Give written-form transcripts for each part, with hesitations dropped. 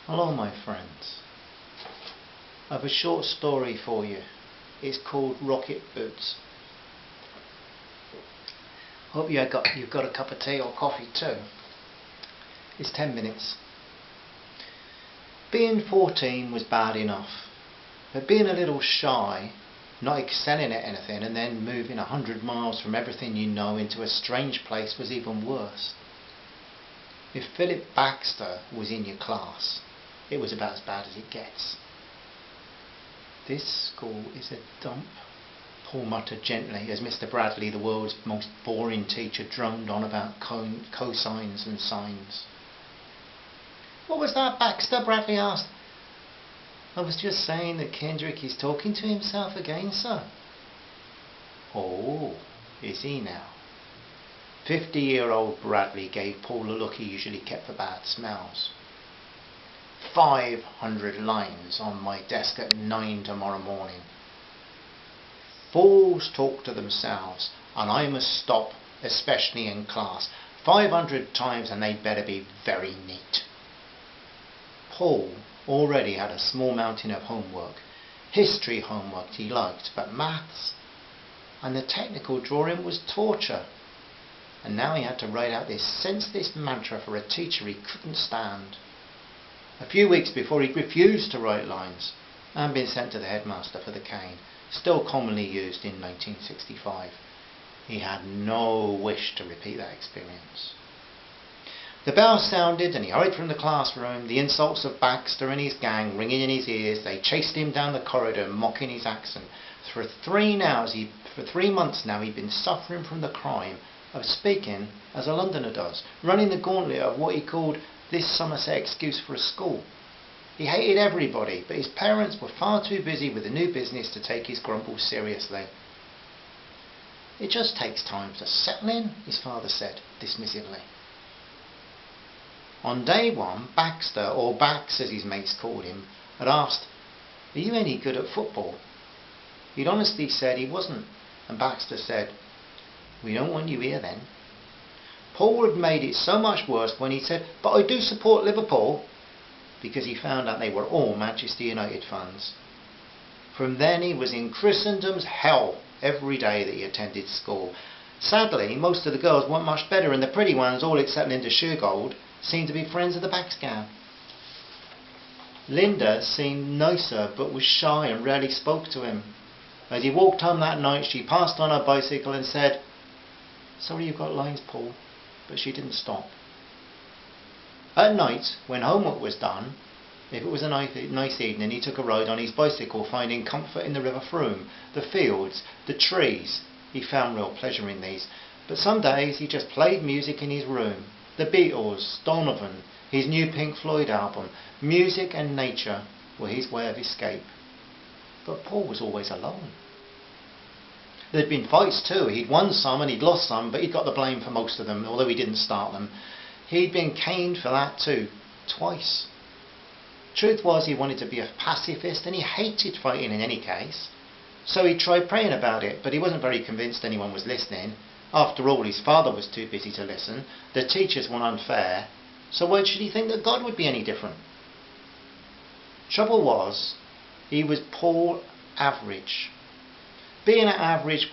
Hello my friends, I have a short story for you. It's called Rocket Boots. Hope you've got a cup of tea or coffee too. It's 10 minutes. Being 14 was bad enough, but being a little shy, not excelling at anything and then moving 100 miles from everything you know into a strange place was even worse. If Philip Baxter was in your class, it was about as bad as it gets. This school is a dump, Paul muttered gently as Mr. Bradley, the world's most boring teacher, droned on about cosines and sines. What was that, Baxter? Bradley asked. I was just saying that Kendrick is talking to himself again, sir. Oh, is he now? 50-year-old Bradley gave Paul a look he usually kept for bad smells. 500 lines on my desk at 9 tomorrow morning. Fools talk to themselves, and I must stop, especially in class. 500 times, and they'd better be very neat. Paul already had a small mountain of homework. History homework he liked, but maths and the technical drawing was torture. And now he had to write out this senseless mantra for a teacher he couldn't stand. A few weeks before, he'd refused to write lines and been sent to the headmaster for the cane, still commonly used in 1965. He had no wish to repeat that experience. The bell sounded and he hurried from the classroom, the insults of Baxter and his gang ringing in his ears. They chased him down the corridor, mocking his accent. For 3 months now he'd been suffering from the crime of speaking as a Londoner does, running the gauntlet of what he called this Somerset excuse for a school. He hated everybody, but his parents were far too busy with the new business to take his grumbles seriously. It just takes time to settle in, his father said dismissively. On day 1, Baxter, or Bax as his mates called him, had asked, "Are you any good at football?" He'd honestly said he wasn't, and Baxter said, "We don't want you here then." Paul had made it so much worse when he said, "But I do support Liverpool," because he found out they were all Manchester United fans. From then he was in Christendom's hell every day that he attended school. Sadly, most of the girls weren't much better, and the pretty ones, all except Linda Shergold, seemed to be friends of the backscan. Linda seemed nicer but was shy and rarely spoke to him. As he walked home that night, she passed on her bicycle and said, "Sorry you've got lines, Paul," but she didn't stop. At night, when homework was done, if it was a nice evening, he took a ride on his bicycle, finding comfort in the River Frome, the fields, the trees. He found real pleasure in these. But some days he just played music in his room. The Beatles, Donovan, his new Pink Floyd album. Music and nature were his way of escape. But Paul was always alone. There'd been fights too. He'd won some and he'd lost some, but he'd got the blame for most of them, although he didn't start them. He'd been caned for that too, twice. Truth was, he wanted to be a pacifist and he hated fighting in any case. So he tried praying about it, but he wasn't very convinced anyone was listening. After all, his father was too busy to listen. The teachers were unfair. So why should he think that God would be any different? Trouble was, he was Paul Average. Being average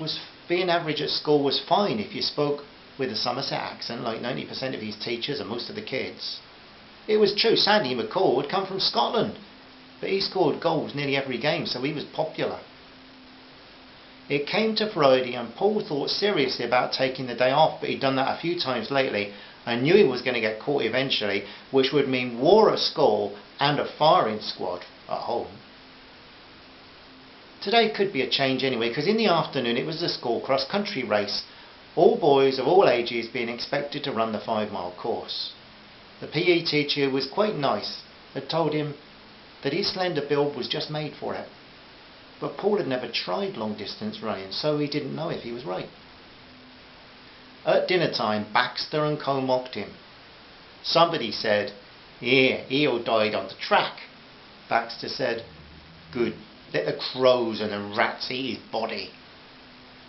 at school was fine if you spoke with a Somerset accent like 90% of his teachers and most of the kids. It was true, Sandy McCall had come from Scotland, but he scored goals nearly every game, so he was popular. It came to Friday and Paul thought seriously about taking the day off, but he'd done that a few times lately and knew he was going to get caught eventually, which would mean war at school and a firing squad at home. Today could be a change anyway, because in the afternoon it was the school cross-country race, all boys of all ages being expected to run the 5-mile course. The PE teacher, who was quite nice, had told him that his slender build was just made for it. But Paul had never tried long-distance running, so he didn't know if he was right. At dinner time, Baxter and Co mocked him. Somebody said, "Here, he'll died on the track." Baxter said, "Good. Let the crows and the rats eat his body."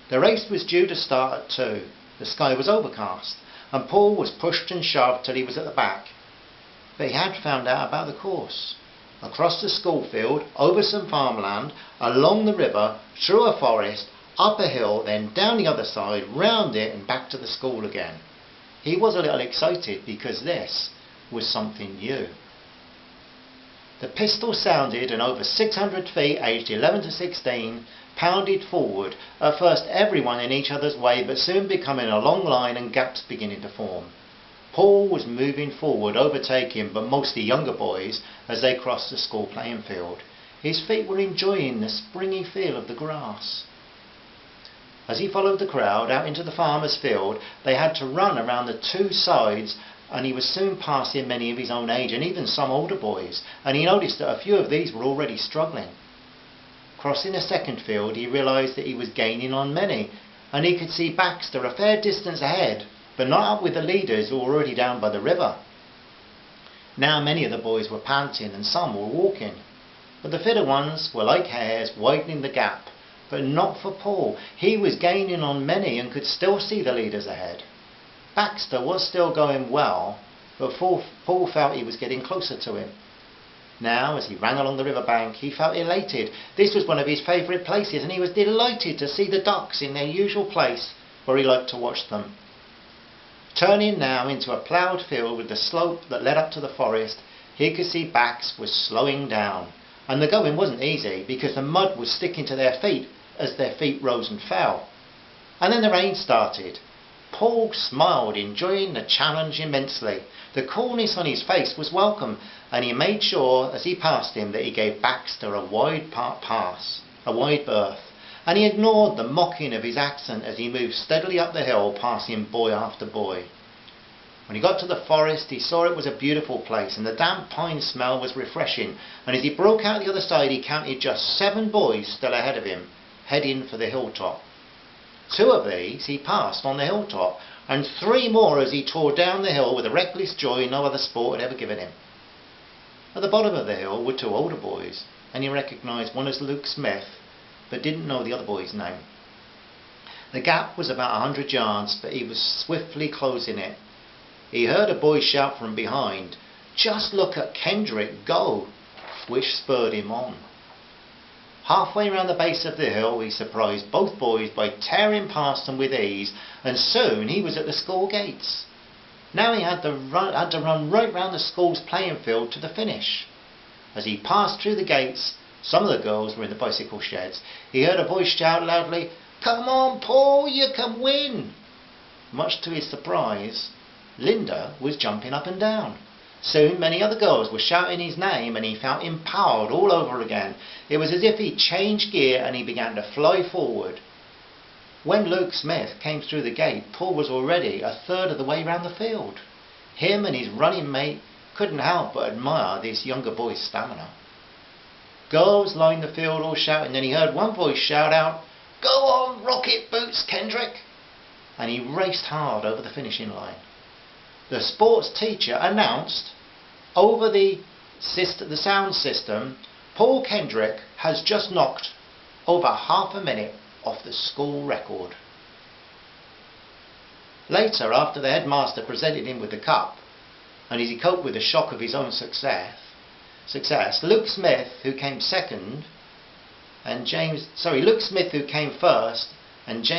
The race was due to start at 2. The sky was overcast, and Paul was pushed and shoved till he was at the back. but he had found out about the course. Across the school field, over some farmland, along the river, through a forest, up a hill, then down the other side, round it and back to the school again. He was a little excited because this was something new. The pistol sounded and over 600 feet, aged 11 to 16, pounded forward, at first everyone in each other's way, but soon becoming a long line and gaps beginning to form. Paul was moving forward, overtaking but mostly younger boys as they crossed the school playing field. His feet were enjoying the springy feel of the grass. As he followed the crowd out into the farmer's field, they had to run around the two sides, and he was soon passing many of his own age and even some older boys, and he noticed that a few of these were already struggling. Crossing a second field, he realised that he was gaining on many, and he could see Baxter a fair distance ahead, but not up with the leaders who were already down by the river. Now many of the boys were panting and some were walking, but the fitter ones were like hares widening the gap, but not for Paul. He was gaining on many and could still see the leaders ahead. Baxter was still going well, but Paul felt he was getting closer to him. Now, as he ran along the river bank, he felt elated. This was one of his favourite places, and he was delighted to see the ducks in their usual place where he liked to watch them. Turning now into a ploughed field with the slope that led up to the forest, he could see Bax was slowing down, and the going wasn't easy because the mud was sticking to their feet as their feet rose and fell. And then the rain started. Paul smiled, enjoying the challenge immensely. The coolness on his face was welcome, and he made sure as he passed him that he gave Baxter a wide berth, and he ignored the mocking of his accent as he moved steadily up the hill, passing boy after boy. When he got to the forest, he saw it was a beautiful place, and the damp pine smell was refreshing, and as he broke out the other side, he counted just 7 boys still ahead of him, heading for the hilltop. 2 of these he passed on the hilltop, and 3 more as he tore down the hill with a reckless joy no other sport had ever given him. At the bottom of the hill were 2 older boys, and he recognised one as Luke Smith, but didn't know the other boy's name. The gap was about 100 yards, but he was swiftly closing it. He heard a boy shout from behind, "Just look at Kendrick go," which spurred him on. Halfway round the base of the hill, he surprised both boys by tearing past them with ease, and soon he was at the school gates. Now he had to run right round the school's playing field to the finish. As he passed through the gates, some of the girls were in the bicycle sheds. He heard a voice shout loudly, "Come on, Paul, you can win!" Much to his surprise, Linda was jumping up and down. Soon many other girls were shouting his name, and he felt empowered all over again. It was as if he changed gear and he began to fly forward. When Luke Smith came through the gate, Paul was already a third of the way round the field. Him and his running mate couldn't help but admire this younger boy's stamina. Girls lined the field all shouting, then he heard one voice shout out, "Go on, rocket boots, Kendrick!" And he raced hard over the finishing line. The sports teacher announced over the sound system, "Paul Kendrick has just knocked over half a minute off the school record." Later, after the headmaster presented him with the cup, and as he coped with the shock of his own success, Luke Smith, who came second, and Luke Smith, who came first, and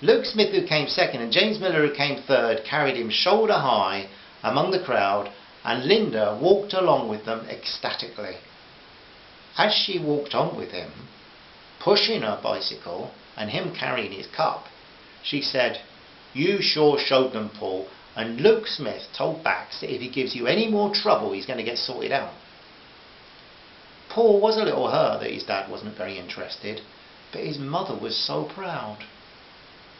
Luke Smith, who came second, and James Miller, who came third, carried him shoulder high among the crowd, and Linda walked along with them ecstatically. As she walked on with him, pushing her bicycle and him carrying his cup, she said, "You sure showed them, Paul, and Luke Smith told Bax that if he gives you any more trouble, he's going to get sorted out." Paul was a little hurt that his dad wasn't very interested, but his mother was so proud.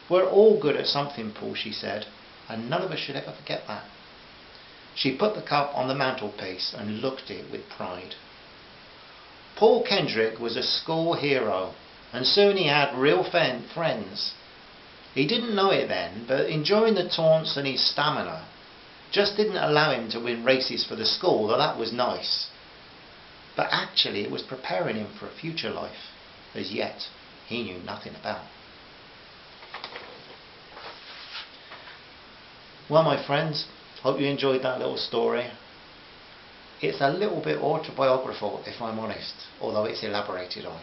"We're all good at something, Paul," she said, "and none of us should ever forget that." She put the cup on the mantelpiece and looked at it with pride. Paul Kendrick was a school hero, and soon he had real friends. He didn't know it then, but enjoying the taunts and his stamina just didn't allow him to win races for the school, though that was nice. But actually it was preparing him for a future life, as yet he knew nothing about. Well, my friends, hope you enjoyed that little story. It's a little bit autobiographical, if I'm honest, although it's elaborated on.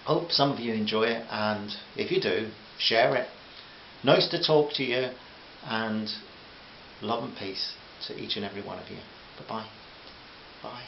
Hope some of you enjoy it, and if you do, share it. Nice to talk to you, and love and peace to each and every one of you. Bye-bye. Bye.